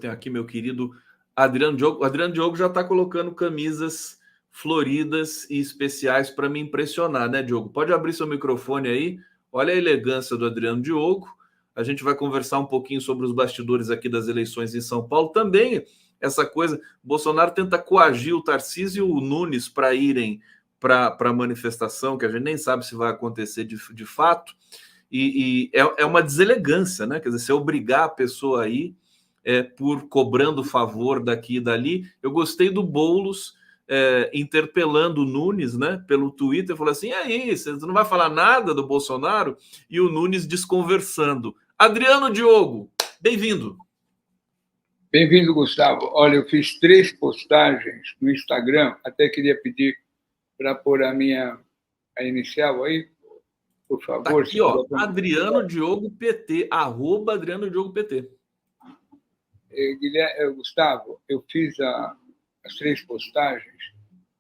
Tenho aqui meu querido Adriano Diogo. O Adriano Diogo já está colocando camisas floridas e especiais para me impressionar, né, Diogo? Pode abrir seu microfone aí. Olha a elegância do Adriano Diogo. A gente vai conversar um pouquinho sobre os bastidores aqui das eleições em São Paulo. Também essa coisa, Bolsonaro tenta coagir o Tarcísio e o Nunes para irem para a manifestação, que a gente nem sabe se vai acontecer de fato. E é uma deselegância, né? Quer dizer, se obrigar a pessoa a ir por cobrando favor daqui e dali. Eu gostei do Boulos interpelando o Nunes, né, pelo Twitter, falou assim: e aí, você não vai falar nada do Bolsonaro? E o Nunes desconversando. Adriano Diogo, bem-vindo. Bem-vindo, Gustavo. Olha, eu fiz 3 postagens no Instagram, até queria pedir para pôr a inicial aí, por favor. Tá aqui, ó, Adriano Diogo PT, @ Adriano Diogo PT. Gustavo, eu fiz as 3 postagens,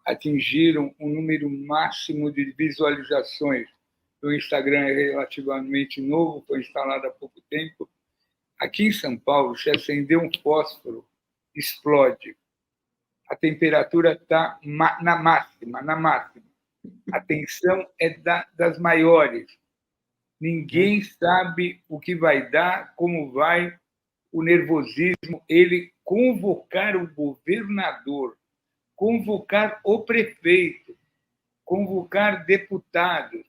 atingiram um número máximo de visualizações. O Instagram é relativamente novo, foi instalado há pouco tempo. Aqui em São Paulo, se acender um fósforo, explode. A temperatura está na máxima. A tensão é das maiores. Ninguém sabe o que vai dar, como vai, o nervosismo. Ele convocar o governador, convocar o prefeito, convocar deputados.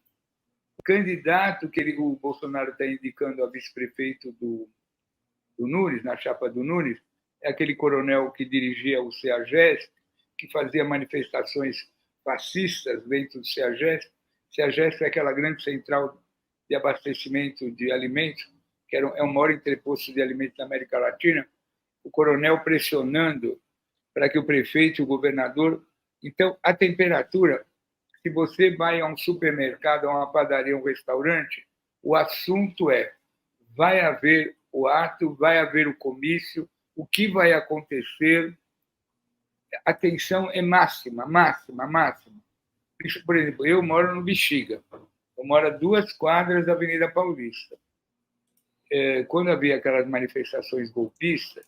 O candidato que o Bolsonaro está indicando a vice-prefeito do Nunes, na chapa do Nunes, é aquele coronel que dirigia o CEAGESP, que fazia manifestações fascistas dentro do CEAGESP. CEAGESP é aquela grande central de abastecimento de alimentos, que é o maior entreposto de alimentos da América Latina. O coronel pressionando para que o prefeito e o governador... Então, a temperatura, se você vai a um supermercado, a uma padaria, a um restaurante, o assunto é: vai haver o ato, vai haver o comício, o que vai acontecer? A tensão é máxima. Por exemplo, eu moro no Bexiga, eu moro a 2 quadras da Avenida Paulista. Quando havia aquelas manifestações golpistas,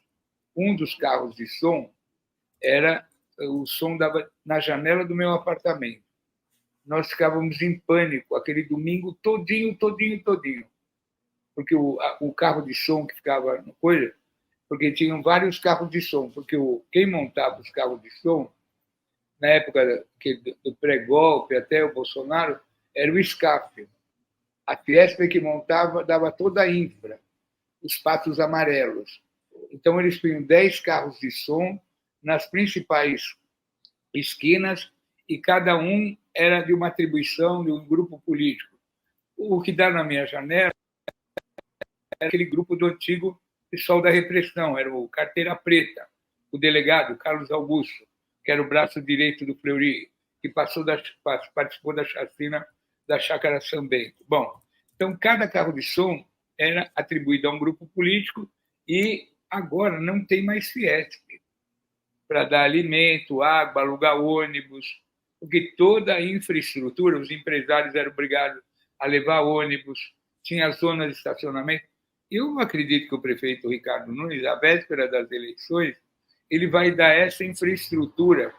um dos carros de som era o som dava na janela do meu apartamento. Nós ficávamos em pânico aquele domingo todinho, porque o carro de som que ficava no coisa, porque tinham vários carros de som, porque quem montava os carros de som, na época do pré-golpe até o Bolsonaro, era o SCAF. A Fiesp que montava dava toda a infra, os patos amarelos. Então, eles tinham 10 carros de som nas principais esquinas e cada um era de uma atribuição de um grupo político. O que dá na minha janela era aquele grupo do antigo pessoal da repressão, era o Carteira Preta, o delegado Carlos Augusto, que era o braço direito do Fleury, que participou da chacina da Chácara São Bento. Bom, então cada carro de som era atribuído a um grupo político e agora não tem mais Fiesp para dar alimento, água, alugar ônibus, porque toda a infraestrutura, os empresários eram obrigados a levar ônibus, tinha zonas de estacionamento. Eu acredito que o prefeito Ricardo Nunes, à véspera das eleições, ele vai dar essa infraestrutura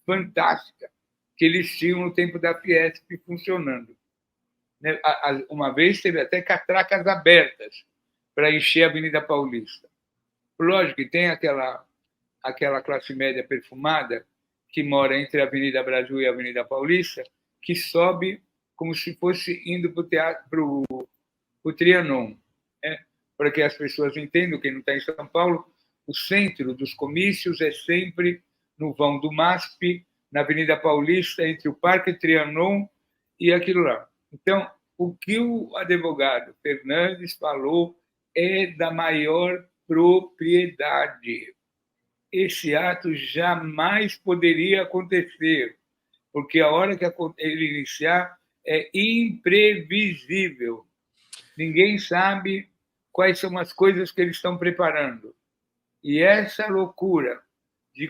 fantástica que eles tinham no tempo da Fiesp funcionando. Uma vez teve até catracas abertas para encher a Avenida Paulista. Lógico que tem aquela classe média perfumada que mora entre a Avenida Brasil e a Avenida Paulista, que sobe como se fosse indo para o Trianon. Para que as pessoas entendam, quem não está em São Paulo, o centro dos comícios é sempre no vão do MASP, na Avenida Paulista, entre o Parque Trianon e aquilo lá. Então, o que o advogado Fernandes falou é da maior propriedade. Esse ato jamais poderia acontecer, porque a hora que ele iniciar é imprevisível. Ninguém sabe quais são as coisas que eles estão preparando. E essa loucura de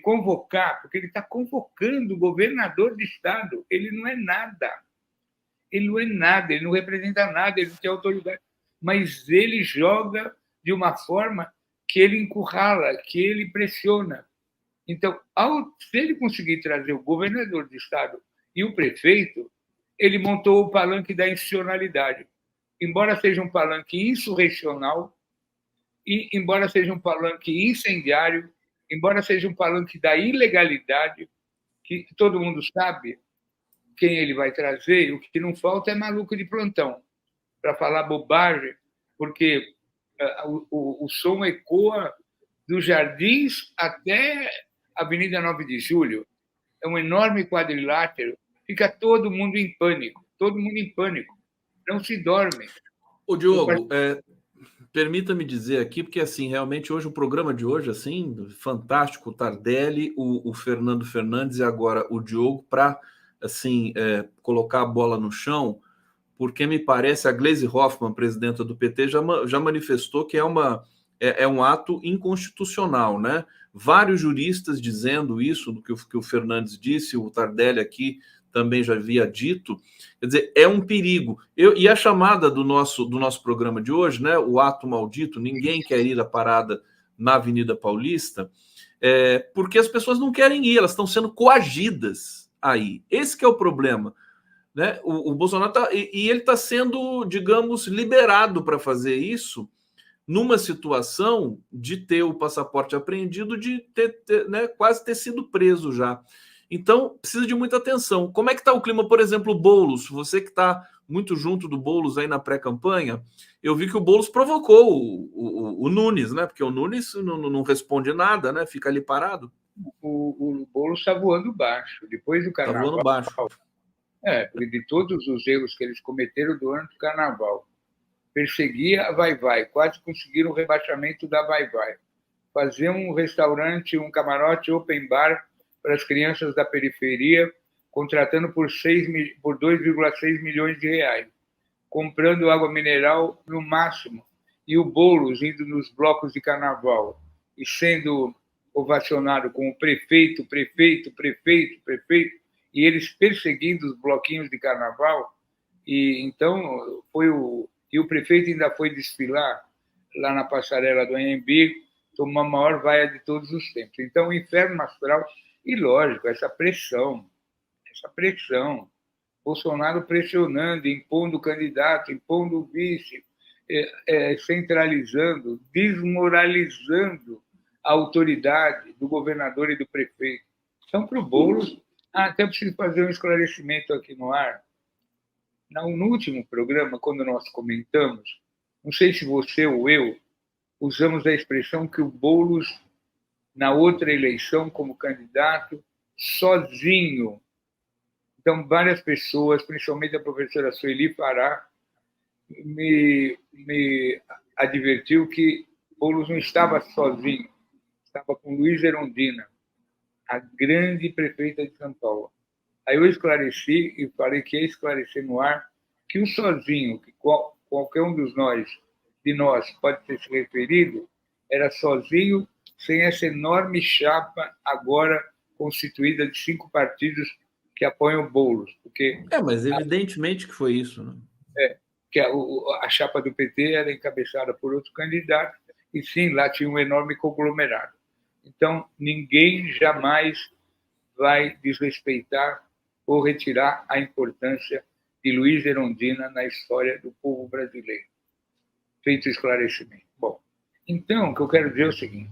convocar, porque ele está convocando o governador de Estado, ele não é nada. Ele não representa nada, ele não tem autoridade. Mas ele joga de uma forma que ele encurrala, que ele pressiona. Então, se ele conseguir trazer o governador do estado e o prefeito, ele montou o palanque da institucionalidade. Embora seja um palanque insurrecional, e embora seja um palanque incendiário, embora seja um palanque da ilegalidade, que todo mundo sabe quem ele vai trazer, o que não falta é maluco de plantão, para falar bobagem, porque o som ecoa dos Jardins até a Avenida 9 de Julho. É um enorme quadrilátero, fica todo mundo em pânico, não se dorme. Ô, Diogo, permita-me dizer aqui, porque assim, realmente hoje o programa de hoje, assim, fantástico, o Tardelli, o Fernando Fernandes e agora o Diogo, para assim, colocar a bola no chão, porque me parece a Gleisi Hoffmann, presidenta do PT, já manifestou que é um ato inconstitucional, né? Vários juristas dizendo isso, do que o Fernandes disse, o Tardelli aqui também já havia dito. Quer dizer, é um perigo. E a chamada do nosso programa de hoje, né? O ato maldito, ninguém quer ir à parada na Avenida Paulista, porque as pessoas não querem ir, elas estão sendo coagidas aí. Esse que é o problema. Né? O Bolsonaro ele está sendo, digamos, liberado para fazer isso numa situação de ter o passaporte apreendido, de né, quase ter sido preso já. Então, precisa de muita atenção. Como é que está o clima, por exemplo, o Boulos? Você que está muito junto do Boulos aí na pré-campanha, eu vi que o Boulos provocou o Nunes, né? Porque o Nunes não responde nada, né? Fica ali parado. O Boulos está voando baixo. Depois do carnaval... Está voando baixo. Porque de todos os erros que eles cometeram durante o carnaval, perseguia a Vai-Vai, quase conseguiram o rebaixamento da Vai-Vai. Fazer um restaurante, um camarote open bar para as crianças da periferia, contratando por 2,6 milhões de reais, comprando água mineral no máximo, e o Boulos indo nos blocos de carnaval e sendo ovacionado com o prefeito, e eles perseguindo os bloquinhos de carnaval. E então e o prefeito ainda foi desfilar lá na passarela do Anhembi, tomou a maior vaia de todos os tempos. Então, o inferno astral, e lógico, essa pressão, Bolsonaro pressionando, impondo o candidato, impondo o vice, centralizando, desmoralizando a autoridade do governador e do prefeito. Então, para o Boulos, até preciso fazer um esclarecimento aqui no ar. No último programa, quando nós comentamos, não sei se você ou eu, usamos a expressão que o Boulos, na outra eleição como candidato, sozinho. Então, várias pessoas, principalmente a professora Sueli Fará, me advertiu que Boulos não estava sozinho, estava com Luiz Erundina, a grande prefeita de São Paulo. Aí eu esclareci e falei que ia esclarecer no ar que o sozinho, que qualquer um de nós pode ter se referido, era sozinho, sem essa enorme chapa agora constituída de 5 partidos que apoiam o Boulos. Mas evidentemente que foi isso, né? Que a chapa do PT era encabeçada por outro candidato, e sim, lá tinha um enorme conglomerado. Então, ninguém jamais vai desrespeitar ou retirar a importância de Luiz Erundina na história do povo brasileiro. Feito o esclarecimento. Bom, então, o que eu quero dizer é o seguinte: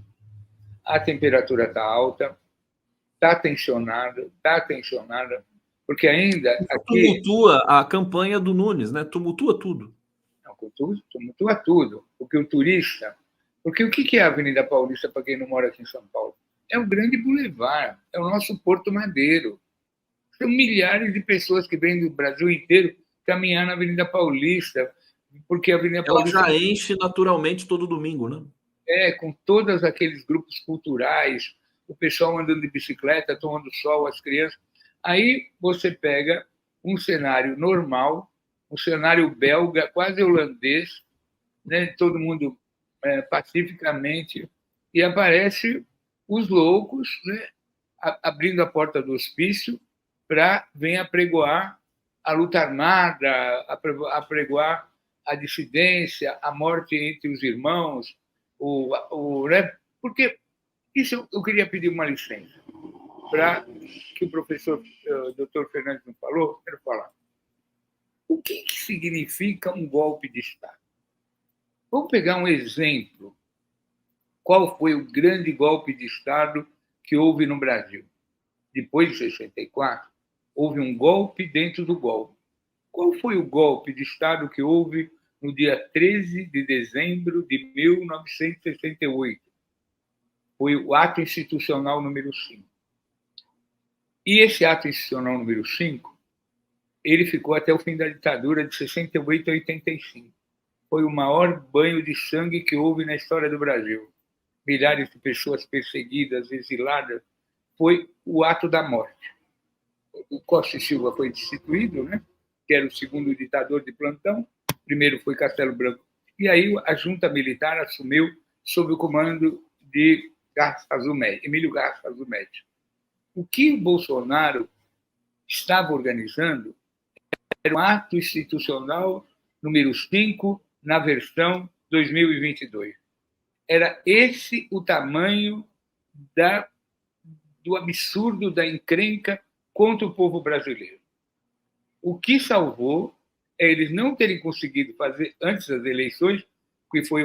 a temperatura está alta, está tensionada, porque ainda aqui... Tumultua a campanha do Nunes, né? Tumultua tudo. Não, tumultua tudo. Porque o turista... Porque o que é a Avenida Paulista para quem não mora aqui em São Paulo? É um grande bulevar, é o nosso Porto Madeiro. São milhares de pessoas que vêm do Brasil inteiro caminhar na Avenida Paulista, porque a Avenida Paulista... Ela já enche naturalmente todo domingo, né? Com todos aqueles grupos culturais, o pessoal andando de bicicleta, tomando sol, as crianças. Aí você pega um cenário normal, um cenário belga, quase holandês, né? Todo mundo pacificamente, e aparece os loucos, né? Abrindo a porta do hospício para vir apregoar a luta armada, apregoar a dissidência, a morte entre os irmãos, Né? Porque isso eu queria pedir uma licença para que o professor Dr. Fernandes não falou, quero falar. O que significa um golpe de Estado? Vamos pegar um exemplo. Qual foi o grande golpe de Estado que houve no Brasil? Depois de 64, houve um golpe dentro do golpe. Qual foi o golpe de Estado que houve no dia 13 de dezembro de 1968? Foi o ato institucional número 5. E esse ato institucional número 5, ele ficou até o fim da ditadura de 68 a 85. Foi o maior banho de sangue que houve na história do Brasil. Milhares de pessoas perseguidas, exiladas. Foi o ato da morte. O Costa e Silva foi destituído, né? Que era o segundo ditador de plantão. Primeiro foi Castelo Branco. E aí a junta militar assumiu sob o comando de Emílio Garça Médici. O que o Bolsonaro estava organizando era um ato institucional número 5 na versão 2022. Era esse o tamanho do absurdo, da encrenca contra o povo brasileiro. O que salvou é eles não terem conseguido fazer antes das eleições, que foi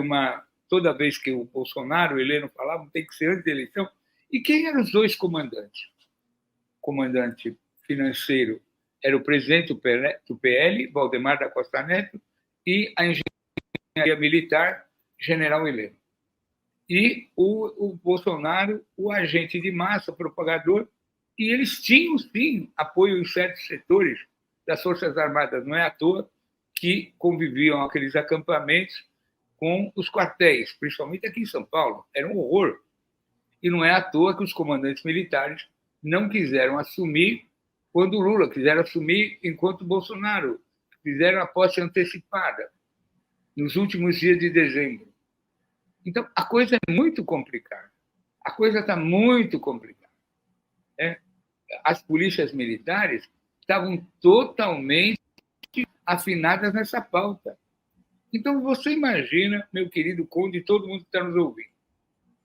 toda vez que o Bolsonaro, o Heleno falavam, tem que ser antes da eleição. E quem eram os dois comandantes? O comandante financeiro era o presidente do PL, Valdemar da Costa Neto, e a engenharia militar, General Heleno. E o Bolsonaro, o agente de massa, propagador, e eles tinham, sim, apoio em certos setores das Forças Armadas. Não é à toa que conviviam aqueles acampamentos com os quartéis, principalmente aqui em São Paulo. Era um horror. E não é à toa que os comandantes militares não quiseram assumir quando o Lula, quiseram assumir enquanto o Bolsonaro, fizeram a posse antecipada nos últimos dias de dezembro. Então, a coisa é muito complicada. A coisa está muito complicada. As polícias militares estavam totalmente afinadas nessa pauta. Então, você imagina, meu querido Conde, todo mundo que está nos ouvindo,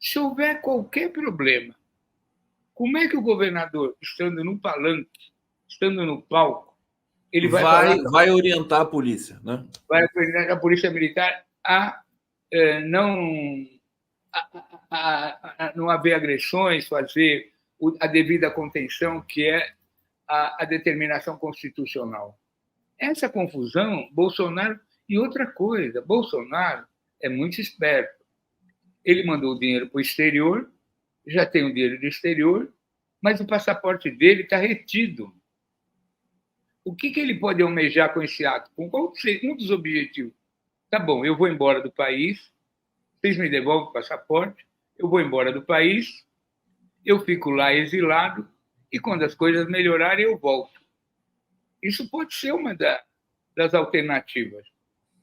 se houver qualquer problema, como é que o governador, estando no palanque, estando no palco, ele vai orientar a polícia, né? Vai orientar a polícia militar a não haver agressões, fazer a devida contenção, que é a determinação constitucional. Essa confusão, Bolsonaro... E outra coisa, Bolsonaro é muito esperto. Ele mandou o dinheiro para o exterior, já tem o dinheiro do exterior, mas o passaporte dele está retido. O que ele pode almejar com esse ato? Com qual um dos objetivos? Tá bom, eu vou embora do país, vocês me devolvem o passaporte, eu vou embora do país, eu fico lá exilado, e quando as coisas melhorarem, eu volto. Isso pode ser uma das alternativas.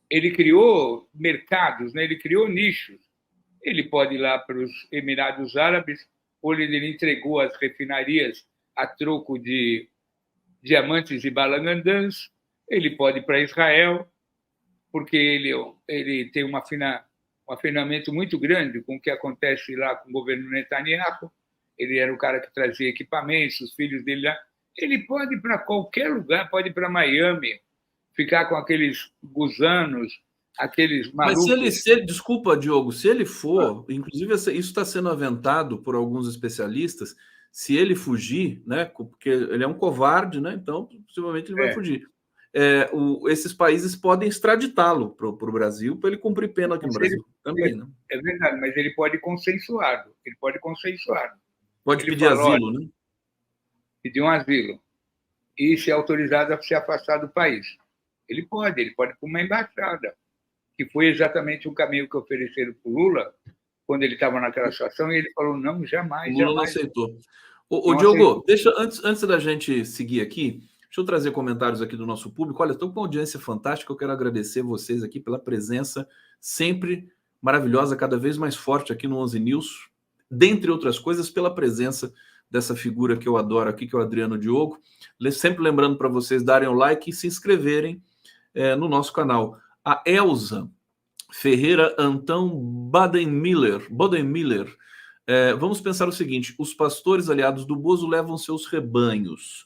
Ele criou mercados, né? Ele criou nichos. Ele pode ir lá para os Emirados Árabes, onde ele entregou as refinarias a troco de diamantes e balangandãs. Ele pode ir para Israel, porque ele tem um afinamento muito grande com o que acontece lá com o governo Netanyahu. Ele era o cara que trazia equipamentos, os filhos dele lá. Ele pode ir para qualquer lugar, pode ir para Miami, ficar com aqueles gusanos, aqueles malucos. Mas se ele, desculpa, Diogo, se ele for, inclusive isso está sendo aventado por alguns especialistas, se ele fugir, né, porque ele é um covarde, né, então possivelmente ele vai fugir. Esses países podem extraditá-lo para o Brasil para ele cumprir pena aqui no Brasil também, né? É verdade, mas ele pode consensuado. Pode pedir asilo, né? Pedir um asilo e ser autorizado a se afastar do país. Ele pode ir para uma embaixada, que foi exatamente o caminho que ofereceram para o Lula quando ele estava naquela situação, e ele falou, não, jamais. O Lula não aceitou. Diogo, deixa, antes da gente seguir aqui, deixa eu trazer comentários aqui do nosso público. Olha, estou com uma audiência fantástica, eu quero agradecer vocês aqui pela presença sempre maravilhosa, cada vez mais forte aqui no 11 News, dentre outras coisas, pela presença dessa figura que eu adoro aqui, que é o Adriano Diogo. Sempre lembrando para vocês darem o like e se inscreverem no nosso canal. A Elza Ferreira Antão Baden-Miller. Vamos pensar o seguinte: os pastores aliados do Bozo levam seus rebanhos.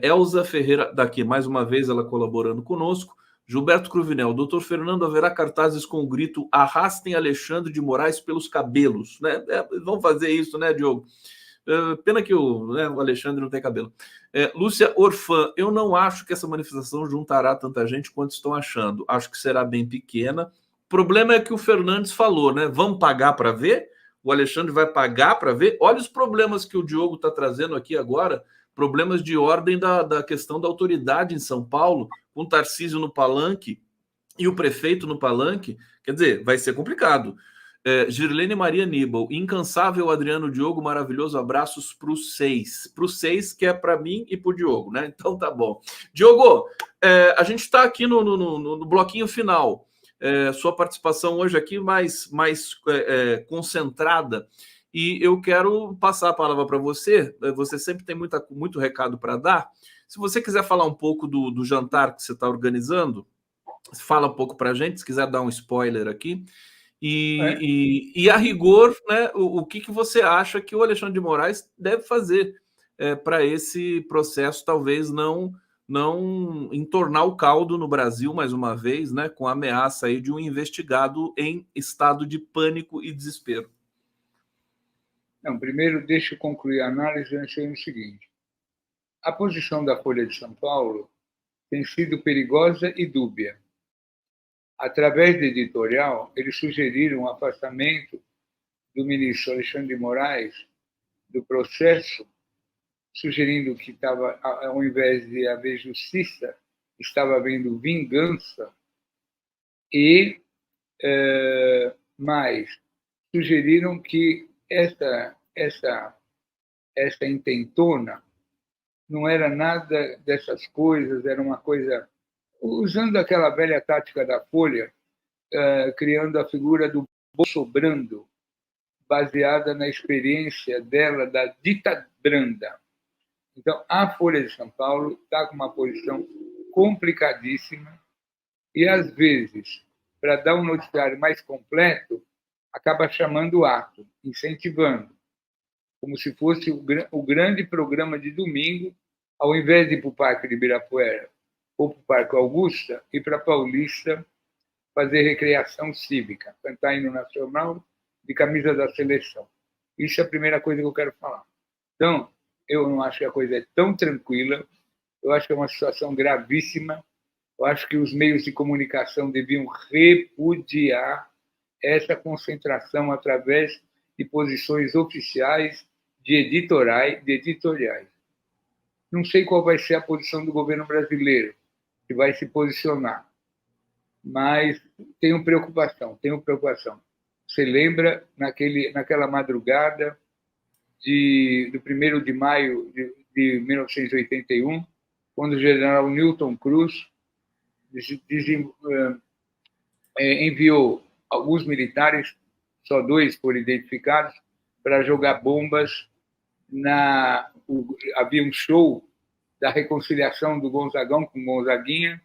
Elza Ferreira, daqui, mais uma vez, ela colaborando conosco. Gilberto Cruvinel, doutor Fernando, haverá cartazes com o grito arrastem Alexandre de Moraes pelos cabelos, né? Vão fazer isso, né, Diogo? Pena que o Alexandre não tem cabelo. Lúcia Orfã, eu não acho que essa manifestação juntará tanta gente quanto estão achando. Acho que será bem pequena. O problema é que o Fernandes falou, né? Vamos pagar para ver? O Alexandre vai pagar para ver? Olha os problemas que o Diogo está trazendo aqui agora, problemas de ordem da questão da autoridade em São Paulo, com o Tarcísio no palanque e o prefeito no palanque. Quer dizer, vai ser complicado. Girlene Maria Nibal, incansável Adriano Diogo, maravilhoso, abraços para os 6. Para os 6, que é para mim e para o Diogo, né? Então tá bom. Diogo, a gente está aqui no bloquinho final. Sua participação hoje aqui mais concentrada. E eu quero passar a palavra para você. Você sempre tem muito recado para dar. Se você quiser falar um pouco do jantar que você está organizando, fala um pouco para a gente, se quiser dar um spoiler aqui. E a rigor, né, o que você acha que o Alexandre de Moraes deve fazer para esse processo, talvez não entornar o caldo no Brasil, mais uma vez, né, com a ameaça aí de um investigado em estado de pânico e desespero? Não, primeiro, deixa eu concluir a análise dizendo o seguinte. A posição da Folha de São Paulo tem sido perigosa e dúbia. Através do editorial, eles sugeriram o afastamento do ministro Alexandre de Moraes do processo, sugerindo que estava, ao invés de haver justiça, estava havendo vingança, e mais sugeriram que essa intentona não era nada dessas coisas, era uma coisa, usando aquela velha tática da Folha, criando a figura do Bolsobrando, baseada na experiência dela da dita branda. Então, a Folha de São Paulo está com uma posição complicadíssima e, às vezes, para dar um noticiário mais completo, acaba chamando o ato, incentivando, como se fosse o grande programa de domingo, ao invés de ir para o Parque de Ibirapuera ou para o Parque Augusta, ir para a Paulista fazer recreação cívica, cantar hino nacional de camisa da seleção. Isso é a primeira coisa que eu quero falar. Então, eu não acho que a coisa é tão tranquila, eu acho que é uma situação gravíssima, eu acho que os meios de comunicação deviam repudiar essa concentração através de posições oficiais de editoriais. Não sei qual vai ser a posição do governo brasileiro, que vai se posicionar, mas tenho preocupação. Você lembra naquela madrugada do 1º de maio de 1981, quando o general Newton Cruz enviou alguns militares, só 2 foram identificados, para jogar bombas havia um show da reconciliação do Gonzagão com Gonzaguinha,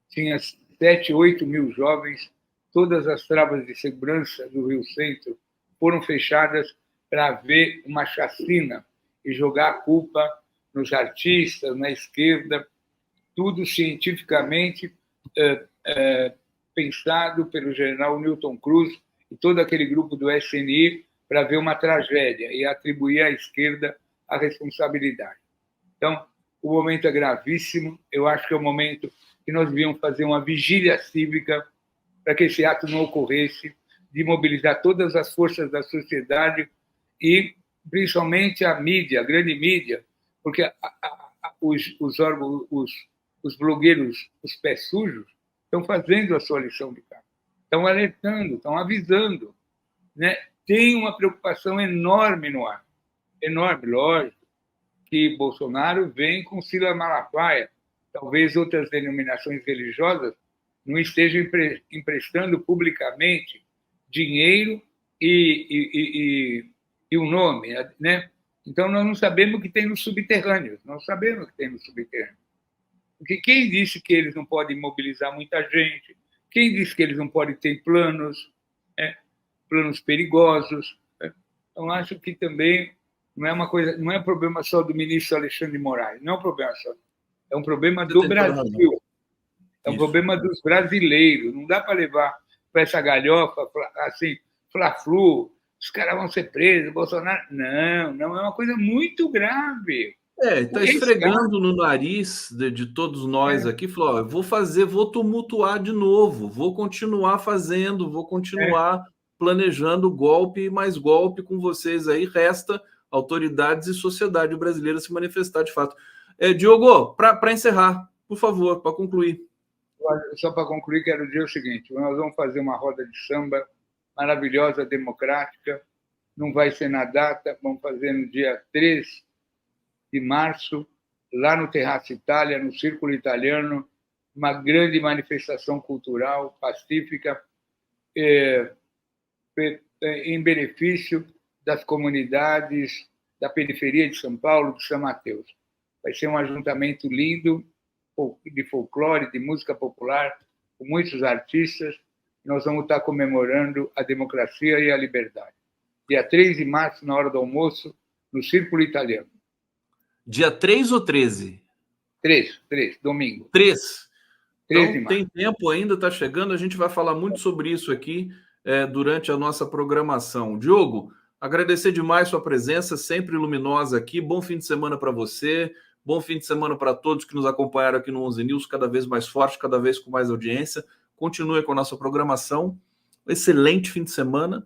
tinha 7, 8 mil jovens, todas as travas de segurança do Rio Centro foram fechadas para ver uma chacina e jogar a culpa nos artistas, na esquerda, tudo cientificamente pensado pelo general Newton Cruz e todo aquele grupo do SNI para ver uma tragédia e atribuir à esquerda a responsabilidade. Então, o momento é gravíssimo, eu acho que é o momento que nós devíamos fazer uma vigília cívica para que esse ato não ocorresse, de mobilizar todas as forças da sociedade e, principalmente, a mídia, a grande mídia, porque os blogueiros, os pés sujos, estão fazendo a sua lição de casa, estão alertando, estão avisando, né? Tem uma preocupação enorme no ar, enorme, lógico, que Bolsonaro vem com Sila Malafaia, talvez outras denominações religiosas não estejam emprestando publicamente dinheiro e o nome, né? Então, nós não sabemos o que tem nos subterrâneos, Porque quem disse que eles não podem mobilizar muita gente, Quem diz que eles não podem ter planos, planos perigosos? Então, acho que também não é um problema só do ministro Alexandre de Moraes, não é um problema só. É um problema do Brasil. É um problema dos brasileiros. Não dá para levar para essa galhofa, assim, fla-flu, os caras vão ser presos, Bolsonaro. Não, é uma coisa muito grave. Está esfregando no nariz de todos nós aqui, falou: eu vou tumultuar de novo, vou continuar fazendo, vou continuar planejando golpe e mais golpe com vocês aí. Resta autoridades e sociedade brasileira se manifestar de fato. Diogo, para encerrar, por favor, para concluir. Só para concluir, quero dizer o seguinte: nós vamos fazer uma roda de samba maravilhosa, democrática, não vai ser na data, vamos fazer no dia 3 de março, lá no Terraço Itália, no Círculo Italiano, uma grande manifestação cultural, pacífica, em benefício das comunidades da periferia de São Paulo, de São Mateus. Vai ser um ajuntamento lindo, de folclore, de música popular, com muitos artistas. Nós vamos estar comemorando a democracia e a liberdade. Dia 3 de março, na hora do almoço, no Círculo Italiano. Dia 3 ou 13? 3, domingo. 3. Então, tem tempo ainda, está chegando. A gente vai falar muito sobre isso aqui durante a nossa programação. Diogo, agradecer demais sua presença, sempre luminosa aqui. Bom fim de semana para você. Bom fim de semana para todos que nos acompanharam aqui no 11 News, cada vez mais forte, cada vez com mais audiência. Continue com a nossa programação. Excelente fim de semana.